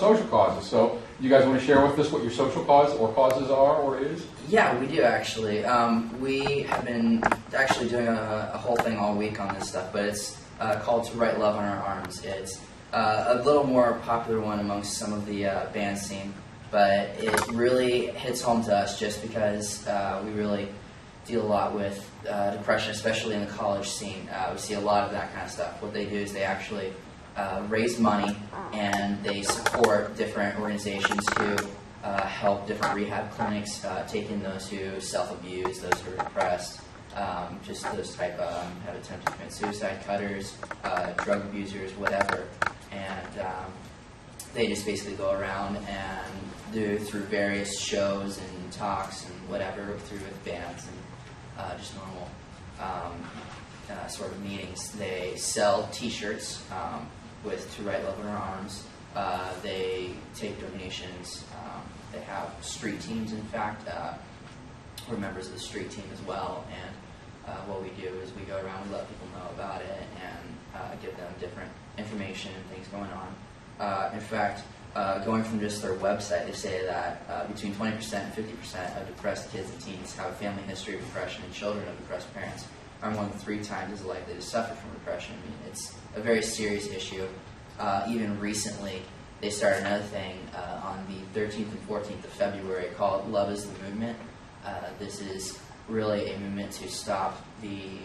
social causes. So you guys want to share with us what your social cause or causes are or is? Yeah, we do actually. We have been actually doing a whole thing all week on this stuff, but it's called To Write Love on Our Arms. It's a little more popular one amongst some of the band scene, but it really hits home to us just because we really deal a lot with depression, especially in the college scene. We see a lot of that kind of stuff. What they do is they actually raise money and they support different organizations who help different rehab clinics take in those who self-abuse, those who are depressed, just those type of have attempted to commit suicide, cutters, drug abusers, whatever. And they just basically go around and do through various shows and talks and whatever through with bands and just normal sort of meetings. They sell T-shirts with To Write Love on Our Arms. They take donations. They have street teams, in fact. We're members of the street team as well, and what we do is we go around and let people know about it and give them different information and things going on. In fact, going from just their website, they say that between 20% and 50% of depressed kids and teens have a family history of depression, and children of depressed parents are more than 3 times as likely to suffer from depression. I mean, it's a very serious issue. Even recently, they started another thing on the 13th and 14th of February called Love is the Movement. This is really a movement to stop the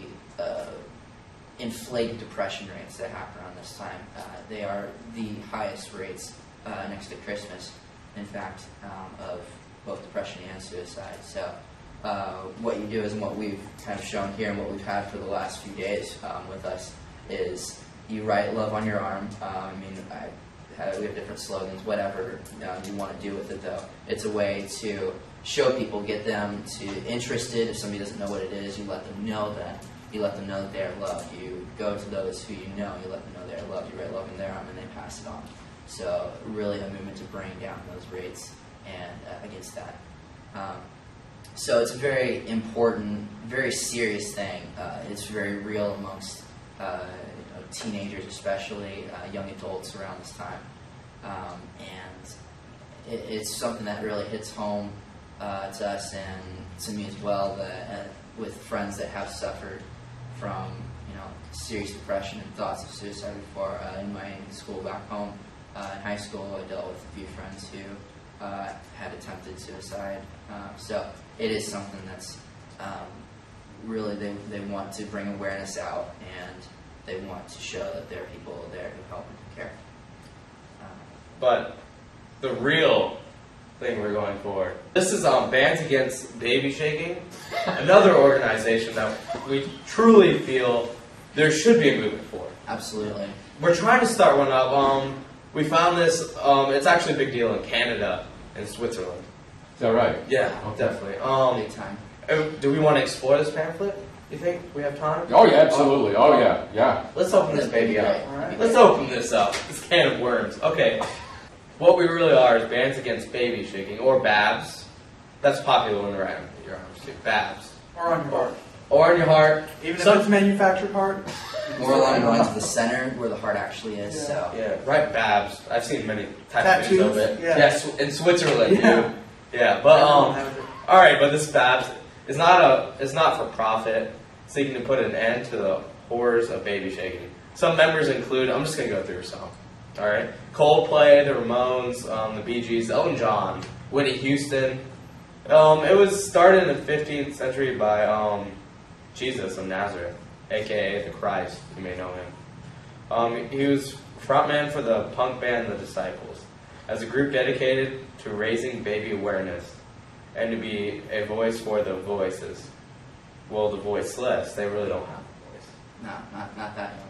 inflated depression rates that happen around this time. They are the highest rates next to Christmas, in fact, of both depression and suicide. So what you do is, and what we've kind of shown here and what we've had for the last few days with us is you write love on your arm. We have different slogans, whatever you want to do with it, though. It's a way to show people, get them interested. If somebody doesn't know what it is, you let them know that. You let them know that they're loved. You go to those who you know, you let them know they're loved. You write love in their arm and they pass it on. So really a movement to bring down those rates and against that. So it's a very important, very serious thing. It's very real amongst teenagers, especially young adults around this time. And it's something that really hits home to us and to me as well, with friends that have suffered from serious depression and thoughts of suicide before. In my school back home, in high school, I dealt with a few friends who had attempted suicide. So it is something that's really they want to bring awareness out, and they want to show that there are people there who help and care. But the real thing we're going for, this is Bands Against Baby Shaking, another organization that we truly feel there should be a movement for. Absolutely. We're trying to start one up. We found this, it's actually a big deal in Canada and Switzerland. Is that right? Yeah, Okay. definitely. Big time. Do we want to explore this pamphlet? You think we have time? Oh yeah, absolutely. Oh yeah. Let's open this baby up. All right. Let's open this up. This can of worms. Okay. What we really are is Bands Against Baby Shaking, or BABS. That's popular when we're at your arms too. BABS. Or on your heart. Or on your heart. Even if it's manufactured heart? More along the lines of the center where the heart actually is. Yeah. So Yeah, right, BABS. I've seen many tattoos of it. Yeah. Yes, in Switzerland. Yeah. Yeah, but Everyone has it. all right, but this BABS is not for profit, seeking to put an end to the horrors of baby shaking. Some members include, I'm just gonna go through some. All right, Coldplay, the Ramones, the Bee Gees, Elton John, Whitney Houston. It was started in the 15th century by Jesus of Nazareth, aka the Christ. You may know him. He was frontman for the punk band The Disciples, as a group dedicated to raising baby awareness and to be a voice for the voices. Well, the voiceless, they really don't have a voice. no, not that young.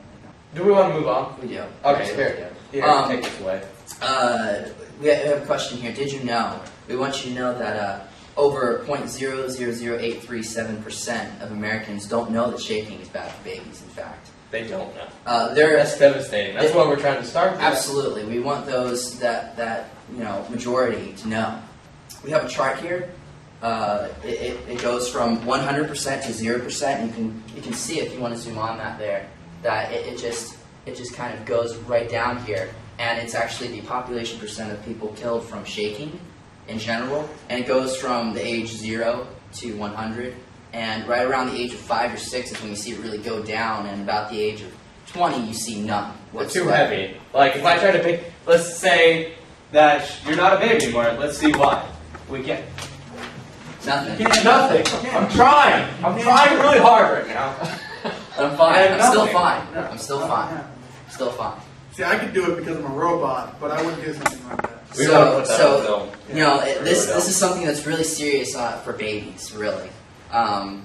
Do we want to move on? We do. Okay, here, take this away. We have a question here. Did you know? We want you to know that over 0.000837% of Americans don't know that shaking is bad for babies. In fact, They don't know. That's That's devastating. That's what we're trying to start with. Absolutely, we want those that majority to know. We have a chart here. It goes from 100% to 0%. You can see if you want to zoom on that there. That it just kind of goes right down here, and it's actually the population percent of people killed from shaking in general, and it goes from the age 0 to 100, and right around the age of 5 or 6 is when you see it really go down, and about the age of 20 you see none It's too whatsoever. heavy. Like, if I try to pick, let's say that you're not a baby anymore, let's see why. We can't. Nothing. Nothing. I'm trying. I'm trying really hard right now. I'm fine. I have I'm still nothing. fine. Yeah. I'm still fine. Still fine. See, I could do it because I'm a robot, but I wouldn't do something like that. We want to put that on So, film. you know, Yeah, this really is something that's really serious for babies, really. You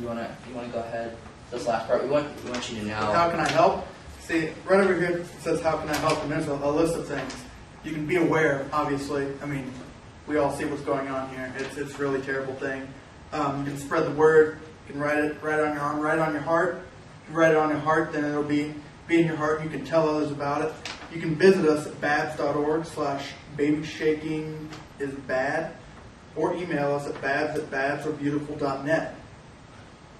wanna go ahead? This last part, we want you to know. How can I help? See, right over here it says, how can I help? And there's a list of things. You can be aware, obviously. I mean, we all see what's going on here. It's a really terrible thing. You can spread the word. You can write it on your arm, write it on your heart. If you write it on your heart, then it'll be in your heart. You can tell others about it. You can visit us at babs.org/babyshakingisbad, or email us at babs@babsarebeautiful.net.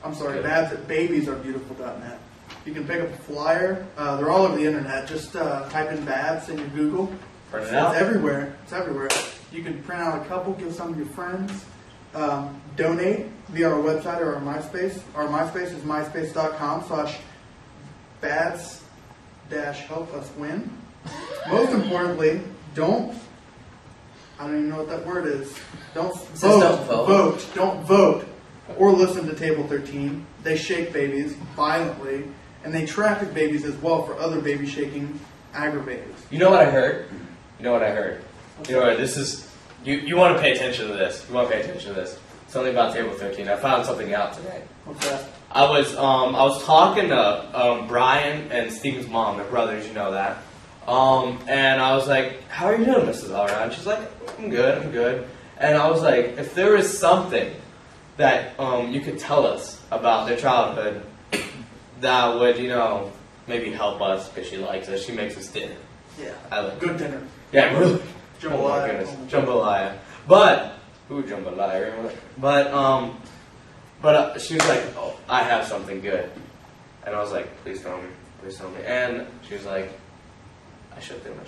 I'm sorry, Good. babs@babiesarebeautiful.net. You can pick up a flyer. They're all over the internet. Just type in Babs in your Google. Print it It's out. everywhere. It's everywhere. You can print out a couple, give some to your friends. Donate via our website or our MySpace. Our MySpace is myspace.com/babs-help-us-win. Most importantly, I don't even know what that word is. Don't says vote. don't vote. Don't vote or listen to Table 13. They shake babies violently, and they traffic babies as well for other baby shaking aggravators. You know what I heard? You know what I heard? You know what, this is, you want to pay attention to this. You want to pay attention to this. Something about Table 13. I found something out today. What's that? I was talking to Brian and Steven's mom, their brothers, you know that. And I was like, how are you doing, Mrs. Allround? And she's like, I'm good. And I was like, if there is something that you could tell us about their childhood that would, maybe help us, because she likes us. She makes us dinner. Yeah. I like Good dinner. Yeah, really. Jambalaya. Oh my goodness, jambalaya. But jambalaya. But she was like, "Oh, I have something good," and I was like, "Please tell me, please tell me." And she was like, "I shook them."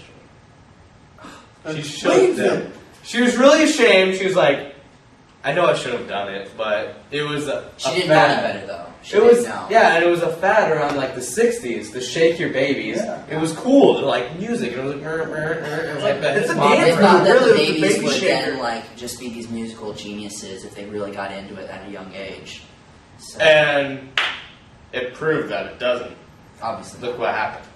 She shook them. She was really ashamed. She was like, "I know I should have done it, but it was a She didn't fad. know any better though. She It was didn't know. yeah, and it was a fad around like the '60s. The shake your babies. Yeah. It was cool, like music. And it was like, it was like It's a mom- dance They thought that Really, the the babies baby would shaker. then just be these musical geniuses if they really got into it at a young age. So, And it proved that it doesn't. obviously, Look what happened.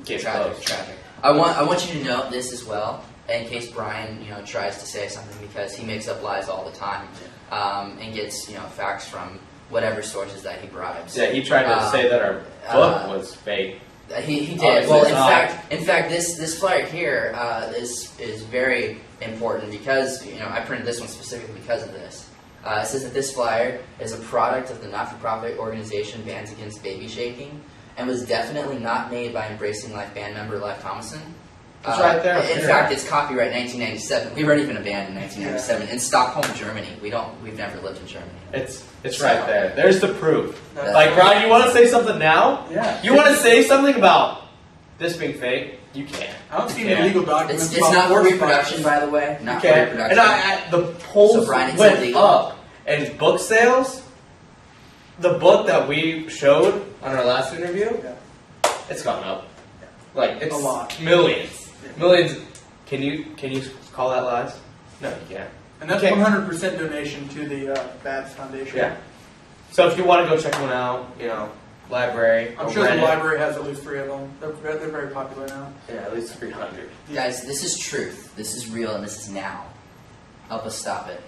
Case closed. tragic. I want you to note this as well, in case Brian tries to say something, because he makes up lies all the time and gets facts from whatever sources that he bribes. Yeah, he tried to say that our book was fake. He did. Obviously Well, it's not. in fact, this flyer here is very important because I printed this one specifically because of this. It says that this flyer is a product of the not-for-profit organization Bands Against Baby Shaking, and was definitely not made by Embracing Life band member Lief Thomason. It's right there. In fact, it's copyright 1997. We weren't even a band in 1997 in Stockholm, Germany. We've never lived in Germany. It's right there. There's the proof. That's Like, Brian, you want to say something now? Yeah. You want to say something about this being fake? You can't. I don't see Yeah. any legal documents. It's about not for horse reproduction, fights. by the way. You Not for can't. reproduction. And the polls So, Brian, it's went illegal. up. And book sales, the book that we showed on our last interview, Yeah. it's gone up. Like, it's A lot. millions. Yeah. Millions. Can you call that lies? No, you can't. And that's Okay. 100% donation to the Babs Foundation. Yeah. So if you want to go check one out, library. I'm or sure the rent it. library has at least 3 of them. They're very popular now. Yeah, at least 300. Guys, this is truth. This is real, and this is now. Help us stop it.